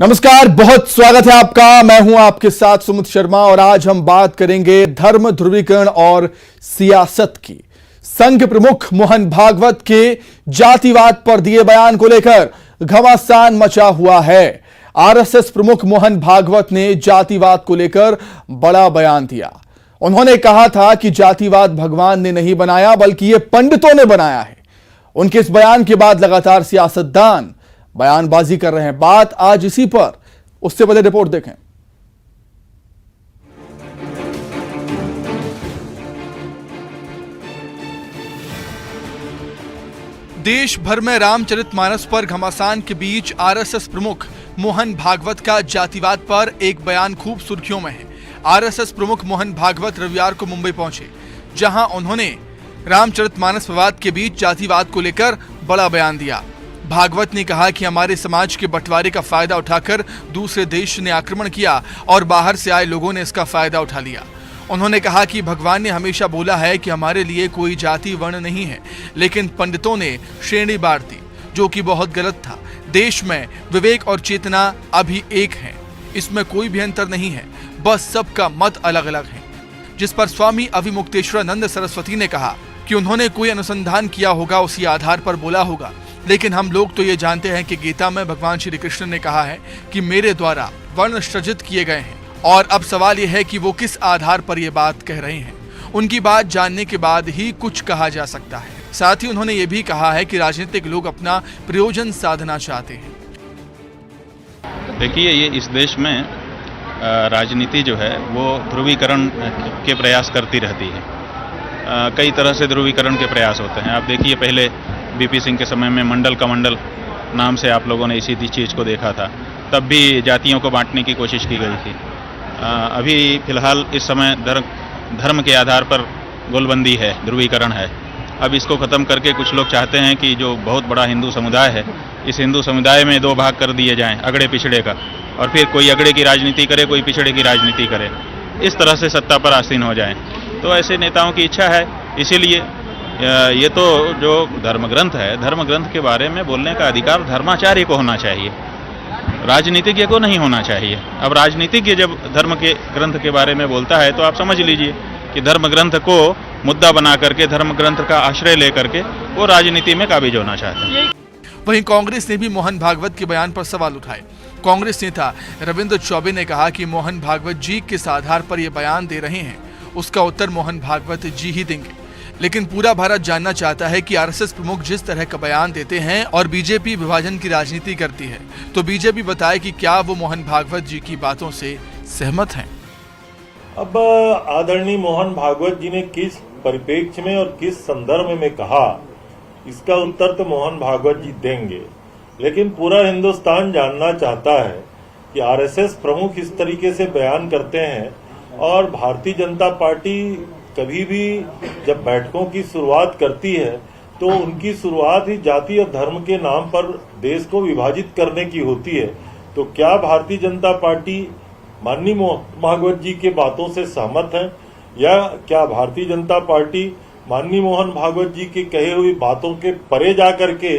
नमस्कार, बहुत स्वागत है आपका। मैं हूं आपके साथ सुमित शर्मा और आज हम बात करेंगे धर्म ध्रुवीकरण और सियासत की। संघ प्रमुख मोहन भागवत के जातिवाद पर दिए बयान को लेकर घमासान मचा हुआ है। आरएसएस प्रमुख मोहन भागवत ने जातिवाद को लेकर बड़ा बयान दिया। उन्होंने कहा था कि जातिवाद भगवान ने नहीं बनाया बल्कि ये पंडितों ने बनाया है। उनके इस बयान के बाद लगातार सियासतदान बयानबाजी कर रहे हैं। बात आज इसी पर, उससे पहले रिपोर्ट देखें। देश भर में रामचरितमानस पर घमासान के बीच आरएसएस प्रमुख मोहन भागवत का जातिवाद पर एक बयान खूब सुर्खियों में है। आरएसएस प्रमुख मोहन भागवत रविवार को मुंबई पहुंचे, जहां उन्होंने रामचरितमानस विवाद के बीच जातिवाद को लेकर बड़ा बयान दिया। भागवत ने कहा कि हमारे समाज के बंटवारे का फायदा उठाकर दूसरे देश ने आक्रमण किया और बाहर से आए लोगों ने इसका फायदा उठा लिया। उन्होंने कहा कि भगवान ने हमेशा बोला है कि हमारे लिए कोई जाति वर्ण नहीं है, लेकिन पंडितों ने श्रेणी बांट दी, जो कि बहुत गलत था। देश में विवेक और चेतना अभी एक है, इसमें कोई भी अंतर नहीं है, बस सबका मत अलग अलग है। जिस पर स्वामी अभिमुक्तेश्वरानंद सरस्वती ने कहा कि उन्होंने कोई अनुसंधान किया होगा, उसी आधार पर बोला होगा, लेकिन हम लोग तो ये जानते हैं कि गीता में भगवान श्री कृष्ण ने कहा है कि मेरे द्वारा वर्ण सृजित किए गए हैं, और अब सवाल यह है कि वो किस आधार पर ये बात कह रहे हैं। उनकी बात जानने के बाद ही कुछ कहा जा सकता है। साथ ही उन्होंने ये भी कहा है कि राजनीतिक लोग अपना प्रयोजन साधना चाहते हैं। देखिए, ये इस देश में राजनीति जो है वो ध्रुवीकरण के प्रयास करती रहती है। कई तरह से ध्रुवीकरण के प्रयास होते हैं। आप देखिए, पहले बीपी सिंह के समय में मंडल का मंडल नाम से आप लोगों ने इसी चीज़ को देखा था, तब भी जातियों को बांटने की कोशिश की गई थी। अभी फिलहाल इस समय धर्म के आधार पर गोलबंदी है, ध्रुवीकरण है। अब इसको ख़त्म करके कुछ लोग चाहते हैं कि जो बहुत बड़ा हिंदू समुदाय है, इस हिंदू समुदाय में दो भाग कर दिए जाएं, अगड़े पिछड़े का, और फिर कोई अगड़े की राजनीति करे, कोई पिछड़े की राजनीति करे, इस तरह से सत्ता पर आसीन हो जाएं। तो ऐसे नेताओं की इच्छा है। इसीलिए ये तो जो धर्म ग्रंथ है, धर्म ग्रंथ के बारे में बोलने का अधिकार धर्माचार्य को होना चाहिए, राजनीतिज्ञ को नहीं होना चाहिए। अब राजनीतिज्ञ जब धर्म के ग्रंथ के बारे में बोलता है तो आप समझ लीजिए कि धर्म ग्रंथ को मुद्दा बना करके, धर्म ग्रंथ का आश्रय लेकर के वो राजनीति में काबिज होना चाहते हैं। वहीं कांग्रेस ने भी मोहन भागवत के बयान पर सवाल उठाए। कांग्रेस नेता रविंद्र चौबे ने कहा कि मोहन भागवत जी किस आधार पर ये बयान दे रहे हैं, उसका उत्तर मोहन भागवत जी ही देंगे। लेकिन पूरा भारत जानना चाहता है कि आरएसएस प्रमुख जिस तरह का बयान देते हैं और बीजेपी विभाजन की राजनीति करती है, तो बीजेपी बताए कि क्या वो मोहन भागवत जी की बातों से सहमत हैं। अब आदरणीय मोहन भागवत जी ने किस परिप्रेक्ष्य में और किस संदर्भ में कहा, इसका उत्तर तो मोहन भागवत जी देंगे। लेकिन पूरा हिंदुस्तान जानना चाहता है कि आरएसएस प्रमुख इस तरीके से बयान करते हैं, और भारतीय जनता पार्टी कभी भी जब बैठकों की शुरुआत करती है तो उनकी शुरुआत ही जाति और धर्म के नाम पर देश को विभाजित करने की होती है। तो क्या भारतीय जनता पार्टी माननीय मोहन भागवत जी के बातों से सहमत है, या क्या भारतीय जनता पार्टी माननीय मोहन भागवत जी की कही हुई बातों के परे जाकर के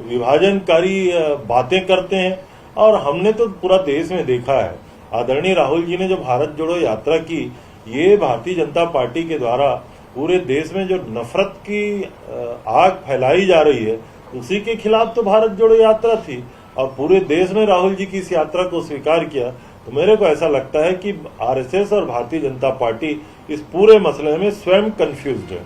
विभाजनकारी बातें करते हैं। और हमने तो पूरा देश में देखा है, आदरणीय राहुल जी ने जो भारत जोड़ो यात्रा की, ये भारतीय जनता पार्टी के द्वारा पूरे देश में जो नफरत की आग फैलाई जा रही है, उसी के खिलाफ तो भारत जोड़ो यात्रा थी, और पूरे देश में राहुल जी की इस यात्रा को स्वीकार किया। तो मेरे को ऐसा लगता है कि आरएसएस और भारतीय जनता पार्टी इस पूरे मसले में स्वयं कंफ्यूज्ड है।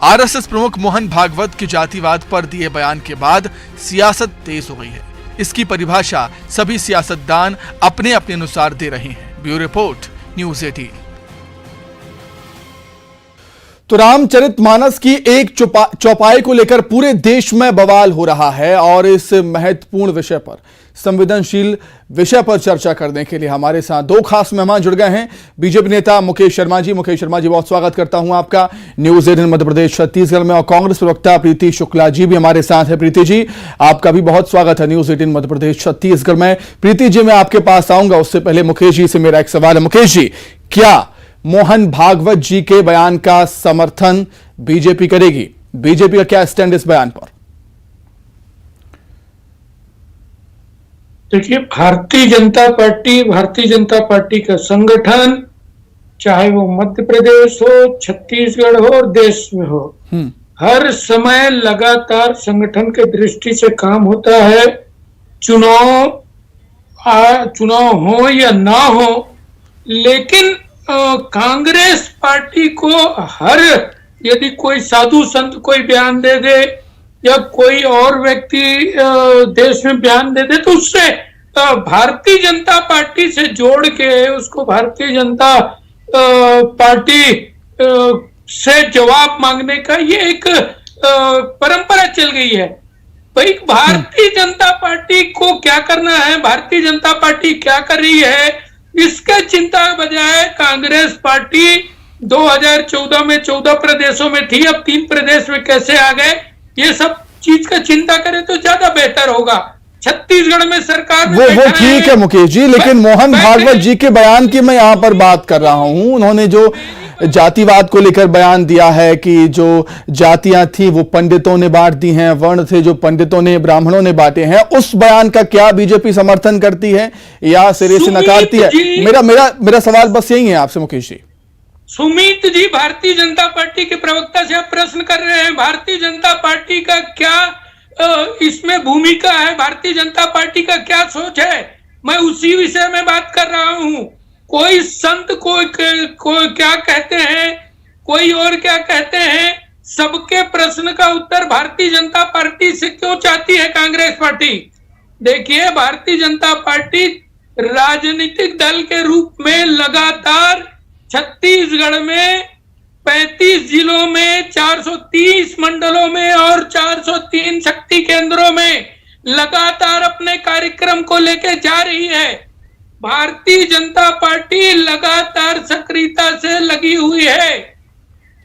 आरएसएस प्रमुख मोहन भागवत के जातिवाद पर दिए बयान के बाद सियासत तेज हो गई है। इसकी परिभाषा सभी सियासतदान अपने अपने अनुसार दे रहे हैं। Bureau report, news 18। तो रामचरितमानस की एक चौपाई को लेकर पूरे देश में बवाल हो रहा है, और इस महत्वपूर्ण विषय पर, संवेदनशील विषय पर चर्चा करने के लिए हमारे साथ दो खास मेहमान जुड़ गए हैं। बीजेपी नेता मुकेश शर्मा जी। मुकेश शर्मा जी, बहुत स्वागत करता हूं आपका न्यूज़ 18 मध्य प्रदेश छत्तीसगढ़ में। और कांग्रेस प्रवक्ता प्रीति शुक्ला जी भी हमारे साथ है। प्रीति जी, आपका भी बहुत स्वागत है न्यूज़ 18 मध्य प्रदेश छत्तीसगढ़ में। प्रीति जी, मैं आपके पास आऊंगा, उससे पहले मुकेश जी से मेरा एक सवाल है। मुकेश जी, क्या मोहन भागवत जी के बयान का समर्थन बीजेपी करेगी? बीजेपी का क्या स्टैंड इस बयान पर? देखिए, भारतीय जनता पार्टी का संगठन, चाहे वो मध्य प्रदेश हो, छत्तीसगढ़ हो और देश में हो, हर समय लगातार संगठन के दृष्टि से काम होता है। चुनाव हो या ना हो, लेकिन कांग्रेस पार्टी को यदि कोई साधु संत कोई बयान दे दे या कोई और व्यक्ति देश में बयान दे दे, तो उससे भारतीय जनता पार्टी से जोड़ के उसको भारतीय जनता पार्टी से जवाब मांगने का ये एक परंपरा चल गई है। भाई, भारतीय जनता पार्टी को क्या करना है, भारतीय जनता पार्टी क्या कर रही है, इसका चिंता बजाय कांग्रेस पार्टी 2014 में 14 प्रदेशों में थी, अब 3 प्रदेश में कैसे आ गए, ये सब चीज का चिंता करे तो ज्यादा बेहतर होगा। छत्तीसगढ़ में सरकार वो ठीक है मुकेश जी, लेकिन मोहन भागवत जी के बयान की मैं यहाँ पर बात कर रहा हूँ। उन्होंने जो जातिवाद को लेकर बयान दिया है कि जो जातियां थी वो पंडितों ने बांट दी हैं, वर्ण थे जो पंडितों ने ब्राह्मणों ने बांटे हैं, उस बयान का क्या बीजेपी समर्थन करती है या सिरे से नकारती है? मेरा सवाल बस यही है आपसे मुकेश जी। सुमित जी, भारतीय जनता पार्टी के प्रवक्ता से आप प्रश्न कर रहे हैं, भारतीय जनता पार्टी का क्या इसमें भूमिका है, भारतीय जनता पार्टी का क्या सोच है, मैं उसी विषय में बात कर रहा हूं। कोई संत को क्या कहते हैं, कोई और क्या कहते हैं, सबके प्रश्न का उत्तर भारतीय जनता पार्टी से क्यों चाहती है कांग्रेस पार्टी? देखिए, भारतीय जनता पार्टी राजनीतिक दल के रूप में लगातार छत्तीसगढ़ में 35 जिलों में 430 मंडलों में और 403 शक्ति केंद्रों में लगातार अपने कार्यक्रम को लेकर जा रही है। भारतीय जनता पार्टी लगातार सक्रियता से लगी हुई है।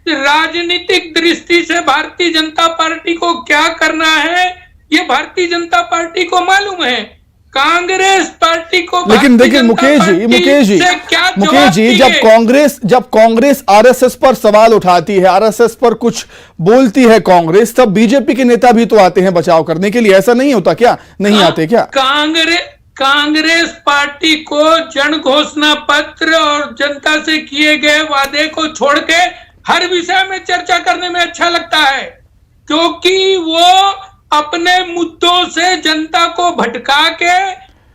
राजनीतिक दृष्टि से भारतीय जनता पार्टी को क्या करना है, ये भारतीय जनता पार्टी को मालूम है। कांग्रेस पार्टी को, लेकिन देखिए मुकेश जी, जब कांग्रेस आरएसएस पर सवाल उठाती है, आरएसएस पर कुछ बोलती है कांग्रेस, तब बीजेपी के नेता भी तो आते हैं बचाव करने के लिए। ऐसा नहीं होता क्या? नहीं आते क्या? कांग्रेस पार्टी को जन घोषणा पत्र और जनता से किए गए वादे को छोड़ के हर विषय में चर्चा करने में अच्छा लगता है, क्योंकि वो अपने मुद्दों से जनता को भटका के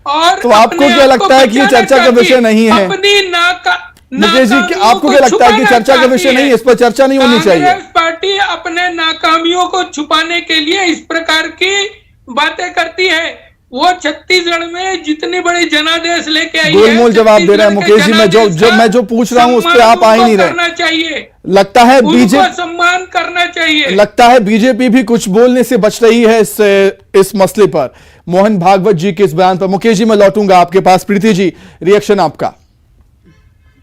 और तो आपको क्या लगता है कि ये चर्चा का विषय नहीं है? मुकेश जी, आपको क्या लगता है कि चर्चा का विषय नहीं है, इस पर चर्चा नहीं होनी चाहिए? कांग्रेस पार्टी अपने नाकामियों को छुपाने के लिए इस प्रकार की बातें करती है। वो छत्तीसगढ़ में जितनी बड़ी जनादेश लेके आई है, गोलमोल जवाब दे रहे हैं मुकेश जी। मैं जो पूछ रहा हूं उस पर आप आ ही नहीं रहे। चाहिए, लगता है बीजेपी सम्मान करना चाहिए। लगता है बीजेपी भी कुछ बोलने से बच रही है इस मसले पर, मोहन भागवत जी के इस बयान पर। मुकेश जी, मैं लौटूंगा आपके पास। प्रीति जी, रिएक्शन आपका।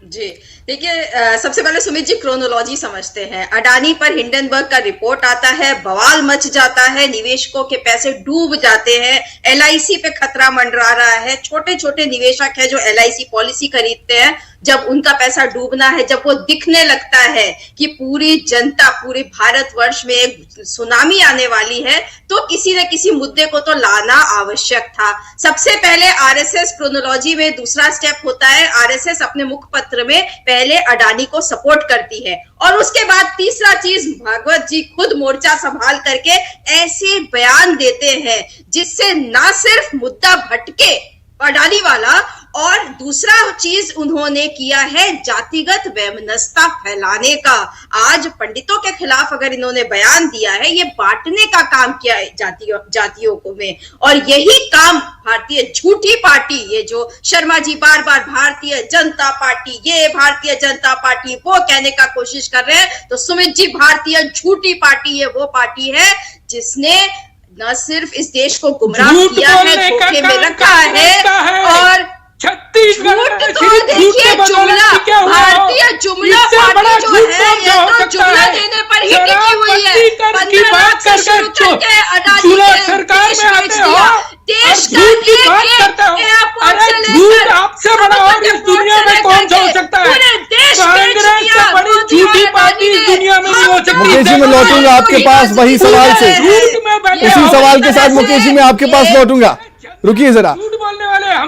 जी देखिए, सबसे पहले सुमित जी क्रोनोलॉजी समझते हैं। अडानी पर हिंडनबर्ग का रिपोर्ट आता है, बवाल मच जाता है, निवेशकों के पैसे डूब जाते हैं, एलआईसी पे खतरा मंडरा रहा है। छोटे छोटे निवेशक है जो एलआईसी पॉलिसी खरीदते हैं, जब उनका पैसा डूबना है, जब वो दिखने लगता है कि पूरी जनता, पूरे भारतवर्ष में एक सुनामी आने वाली है, तो किसी न किसी मुद्दे को तो लाना आवश्यक था। सबसे पहले आरएसएस क्रोनोलॉजी में दूसरा स्टेप होता है, आरएसएस अपने मुखपत्र में पहले अडानी को सपोर्ट करती है, और उसके बाद तीसरा चीज, भागवत जी खुद मोर्चा संभाल करके ऐसे बयान देते हैं जिससे ना सिर्फ मुद्दा भटके अडानी वाला, और दूसरा चीज उन्होंने किया है जातिगत वैमनस्यता फैलाने का। आज पंडितों के खिलाफ अगर इन्होंने बयान दिया है, ये बांटने का काम किया है जातियों को में, और यही काम भारतीय झूठी पार्टी, ये जो शर्मा जी बार बार भारतीय जनता पार्टी, ये भारतीय जनता पार्टी, वो कहने का कोशिश कर रहे हैं, तो सुमित जी, भारतीय झूठी पार्टी ये वो पार्टी है जिसने न सिर्फ इस देश को गुमराह किया है, धोखे में रखा है, और छत्तीसगढ़ तो देखिए जुमला, भारतीय जुमला पार्टी जो है, ये तो जुमला देने पर ही टिकी हुई है। 15 से शुरू करके अडानी सरकार में आते हो, देश का एयरपोर्ट से लेकर आपसे बड़ा और इस दुनिया में कौन सा हो सकता है? पूरे देश कांग्रेस से बड़ी झूठी पार्टी इस दुनिया में नहीं हो सकती। मुकेश जी, मैं लौटूंगा आपके पास वही सवाल से, उसी सवाल के साथ मुकेश जी मैं आपके पास लौटूंगा। रुकिए जरा।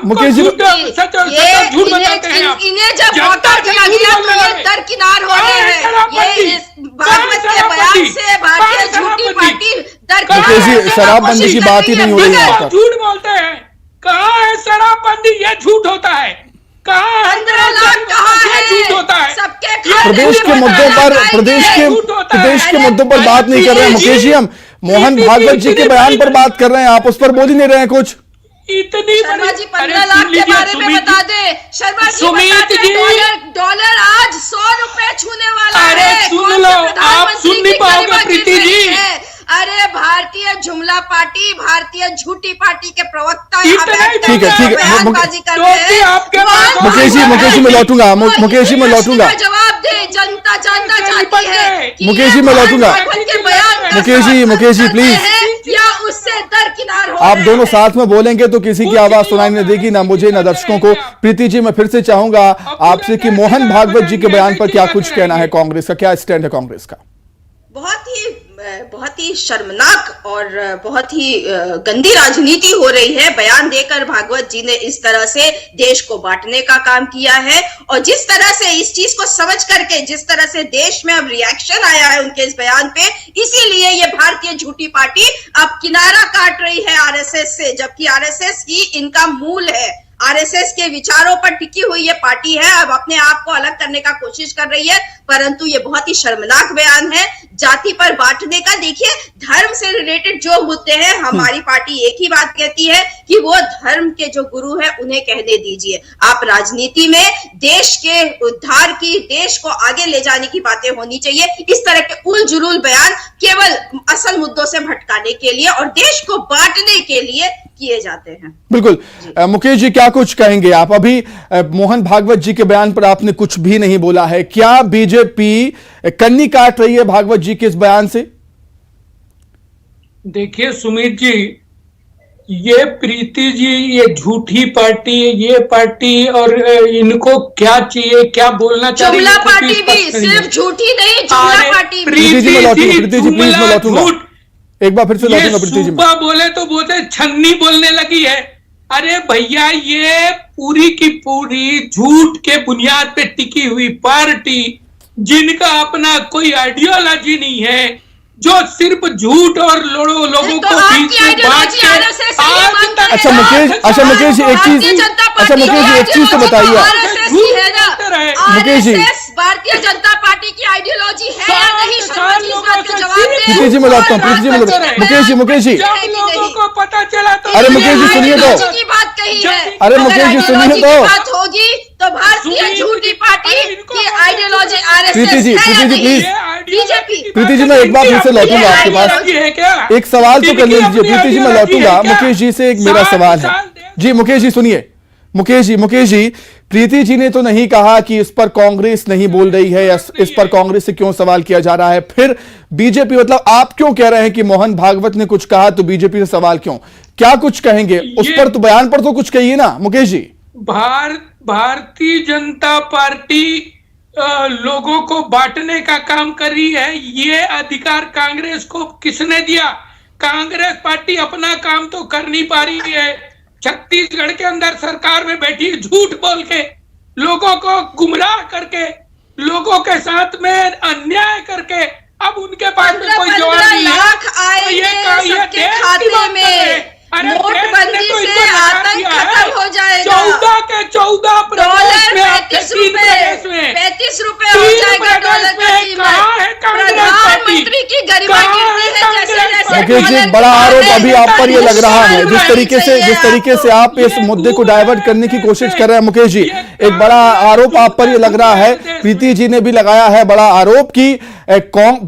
मुकेश जी, झूठ बताते हैं आप। इन्हें जब मौका दिया गया तो ये दरकिनार हो रहे हैं। ये इस भागवत के बयान से भारतीय झूठी पार्टी दरकिनार। मुकेश जी, शराबबंदी की बात ही नहीं हो रही है यहाँ पर। झूठ बोलते हैं, कहाँ है शराबबंदी? ये झूठ होता है। कहाँ है 15 लाख कहाँ है? झूठ होता है। सबके प्रदेश के मुद्दों पर प्रदेश के मुद्दों पर बात नहीं कर रहे हैं मुकेश जी, हम मोहन भागवत जी के बयान पर बात कर रहे हैं, आप उस पर बोल ही नहीं रहे हैं कुछ। इतनी शर्मा जी 15 लाख के बारे में बता दे। शर्मा जी सुमित जी, डॉलर आज 100 रुपए छूने वाला अरे है। सुन कौन लो, से आप प्रधानमंत्री सुन नहीं की पाओगे गरिमा गिर प्रीति रही जी। है? अरे भारतीय जुमला पार्टी, भारतीय झूठी पार्टी के प्रवक्ता ठीक है, बयानबाजी कर रहे हैं। मुकेश जी मैं लौटूंगा, मुकेश जी मैं लौटूंगा, जवाब दे, जनता जानना चाहती है कि मुकेश जी मैं लौटूंगा। के बयान मुकेश जी प्लीज, या उससे दरकिनार हो आप रहे दोनों हैं। साथ में बोलेंगे तो किसी की आवाज सुनाई नहीं देगी, ना मुझे ना दर्शकों को। प्रीति जी, मैं फिर से चाहूंगा आपसे कि मोहन भागवत जी के बयान पर क्या कुछ कहना है कांग्रेस का, क्या स्टैंड है कांग्रेस का? बहुत ही शर्मनाक और बहुत ही गंदी राजनीति हो रही है। बयान देकर भागवत जी ने इस तरह से देश को बांटने का काम किया है, और जिस तरह से इस चीज को समझ करके जिस तरह से देश में अब रिएक्शन आया है उनके इस बयान पे, इसीलिए ये भारतीय झूठी पार्टी अब किनारा काट रही है आरएसएस से, जबकि आरएसएस ही इनका मूल है। आरएसएस के विचारों पर टिकी हुई ये पार्टी है, अब अपने आप को अलग करने का कोशिश कर रही है, परंतु ये बहुत ही शर्मनाक बयान है जाति पर बांटने का। देखिए, धर्म से रिलेटेड जो मुद्दे हैं, हमारी पार्टी एक ही बात कहती है कि वो धर्म के जो गुरु है उन्हें कहने दीजिए। आप राजनीति में देश के उद्धार की, देश को आगे ले जाने की बातें होनी चाहिए। इस तरह के उल जुलूल बयान केवल असल मुद्दों से भटकाने के लिए और देश को बांटने के लिए किए जाते हैं। बिल्कुल। मुकेश जी, क्या कुछ कहेंगे आप? अभी मोहन भागवत जी के बयान पर आपने कुछ भी नहीं बोला है, क्या बीजेपी कन्नी काट रही है भागवत जी के इस बयान से? देखिए सुमित जी, ये प्रीति जी, ये झूठी पार्टी, ये पार्टी, और इनको क्या चाहिए, क्या बोलना चाहिए? जुमला पार्टी भी सिर्फ झूठी नहीं, जुमला पार्टी भी। प्रीति जी मैं लौटूंगा, एक बार फिर से लौटूंगा। प्रीति जी, सुबह बोले तो बोलते छन्नी बोलने लगी है। अरे भैया, ये पूरी की पूरी झूठ के बुनियाद पे टिकी हुई पार्टी, जिनका अपना कोई आइडियोलॉजी नहीं है, जो सिर्फ झूठ और लोगों को बीच में बांट के अच्छा मुकेश जी एक चीज तो बताइए आप। मुकेश जी, भारतीय जनता पार्टी की आइडियोलॉजी है या नहीं? शर्मा जी, इस बात का जवाब दें। प्रीति जी मैं लौटता हूँ, प्रीति जी मैं मुकेश जी लोगों को पता चला तो अरे मुकेश जी सुनिए तो, की बात कही है। अरे मुकेश जी सुनिए तो, बात होगी तो भारतीय झूठी पार्टी की ideology RSS Preeti ji please, BJP. Preeti ji मैं एक बार फिर से लौटूंगा आपके पास, एक सवाल तो कर लीजिए। प्रीति जी मैं लौटूंगा, मुकेश जी से एक मेरा सवाल है जी। मुकेश जी सुनिए, मुकेश जी प्रीति जी ने तो नहीं कहा कि इस पर कांग्रेस नहीं बोल रही है, या इस पर कांग्रेस से क्यों सवाल किया जा रहा है, फिर बीजेपी, मतलब आप क्यों कह रहे हैं कि मोहन भागवत ने कुछ कहा तो बीजेपी से सवाल क्यों? क्या कुछ कहेंगे उस पर? तो बयान पर तो कुछ कहिए ना मुकेश जी। भारतीय जनता पार्टी लोगों को बांटने का काम कर रही है, ये अधिकार कांग्रेस को किसने दिया? कांग्रेस पार्टी अपना काम तो कर नहीं पा रही है। छत्तीसगढ़ के अंदर सरकार में बैठी झूठ बोल के, लोगों को गुमराह करके, लोगों के साथ में अन्याय करके, अब उनके पास में कोई जवाब नहीं है। आए सबके खाते में, नोटबंदी से आतंक खत्म हो जाएगा। 14 के 14 डॉलर 35 रुपए हो जाएगा डॉलर का कीमत। प्रधानमंत्री की गरिमा गिरती है जैसे मुकेश जी, बड़ा आरोप अभी आप पर ये लग रहा है, जिस तरीके से आप इस मुद्दे को डाइवर्ट करने की कोशिश कर रहे हैं मुकेश जी, एक बड़ा आरोप आप पर ये लग रहा है। प्रीति जी ने भी लगाया है बड़ा आरोप कि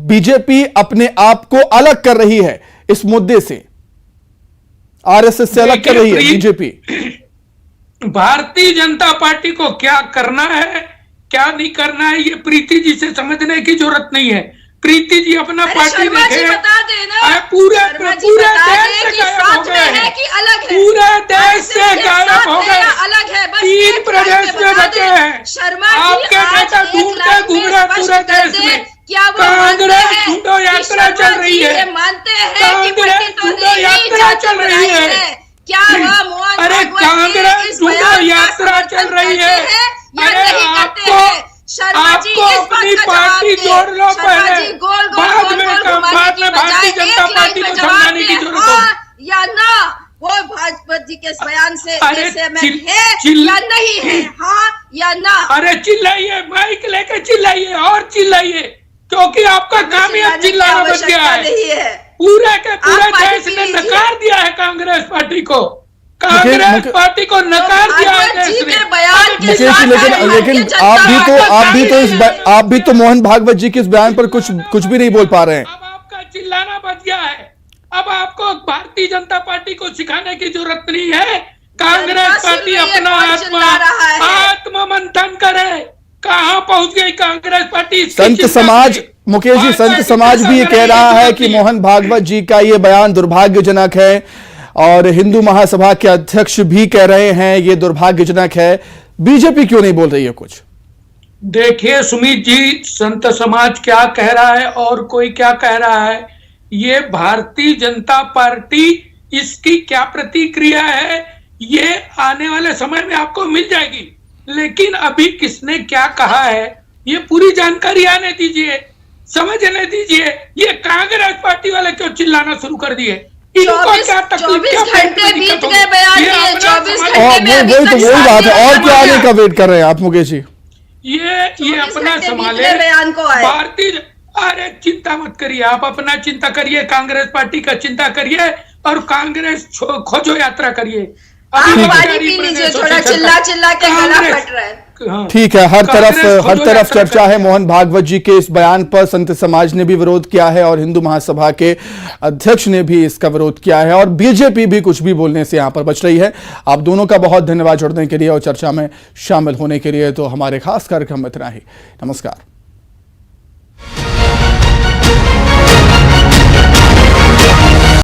बीजेपी अपने आप को अलग कर रही है इस मुद्दे से, आरएसएस से अलग कर रही है बीजेपी। भारतीय जनता पार्टी को क्या करना है, क्या नहीं करना है, ये प्रीति जी से समझने की जरूरत नहीं है। प्रीति जी अपना पार्टी देखे, पूरे देश से गायब हो गए, पूरे देश से गायब हो गए, 3 प्रदेश में बचे हैं। आपके नेता ढूंढते घूम रहे पूरे देश में। कांग्रेस छूटो यात्रा चल रही है, कांग्रेस छूटो यात्रा चल रही है। क्या अरे कांग्रेस सहमत है या नहीं है, हाँ या ना? अरे चिल्लाइए, माइक लेके चिल्लाइए और चिल्लाइए, क्योंकि आपका काम ही अब चिल्लाना बन गया है। पूरे के पूरे देश ने नकार दिया है कांग्रेस पार्टी को, कांग्रेस पार्टी को नकार दिया है देश ने। मुकेश जी, लेकिन आप भी तो मोहन भागवत जी के इस बयान पर कुछ भी नहीं बोल पा रहे हैं। अब आपका चिल्लाना बच गया है। अब आपको भारतीय जनता पार्टी को सिखाने की जरूरत नहीं है। कांग्रेस पार्टी अपना आत्म मंथन करे, कहां पहुंच गई कांग्रेस पार्टी। संत समाज, मुकेश जी, संत समाज भी ये कह रहा है कि मोहन भागवत जी का ये बयान दुर्भाग्यजनक है, और हिंदू महासभा के अध्यक्ष भी कह रहे हैं ये दुर्भाग्यजनक है। बीजेपी क्यों नहीं बोल रही है कुछ? देखिए सुमित जी, संत समाज क्या कह रहा है और कोई क्या कह रहा है, ये भारतीय जनता पार्टी इसकी क्या प्रतिक्रिया है ये आने वाले समय में आपको मिल जाएगी। लेकिन अभी किसने क्या कहा है ये पूरी जानकारी आने दीजिए, समझने दीजिए। ये कांग्रेस पार्टी वाले क्यों चिल्लाना शुरू कर दिए? 24 घंटे बीत गए बयान दिए, 24 घंटे वही बात है। और क्या आने का वेट कर रहे हैं आप मुकेश जी? ये अपना संभाले बयान को आए। भारतीय, अरे चिंता मत करिए, आप अपना चिंता करिए, कांग्रेस पार्टी का चिंता करिए और कांग्रेस खोजो यात्रा करिए। आप पानी पी लीजिए, थोड़ा चिल्ला चिल्ला के गला फट रहा है। ठीक है, हर तरफ चर्चा है मोहन भागवत जी के इस बयान पर। संत समाज ने भी विरोध किया है और हिंदू महासभा के अध्यक्ष ने भी इसका विरोध किया है, और बीजेपी भी कुछ भी बोलने से यहां पर बच रही है। आप दोनों का बहुत धन्यवाद जुड़ने के लिए और चर्चा में शामिल होने के लिए। तो हमारे खास कार्यक्रम में इतना ही। नमस्कार।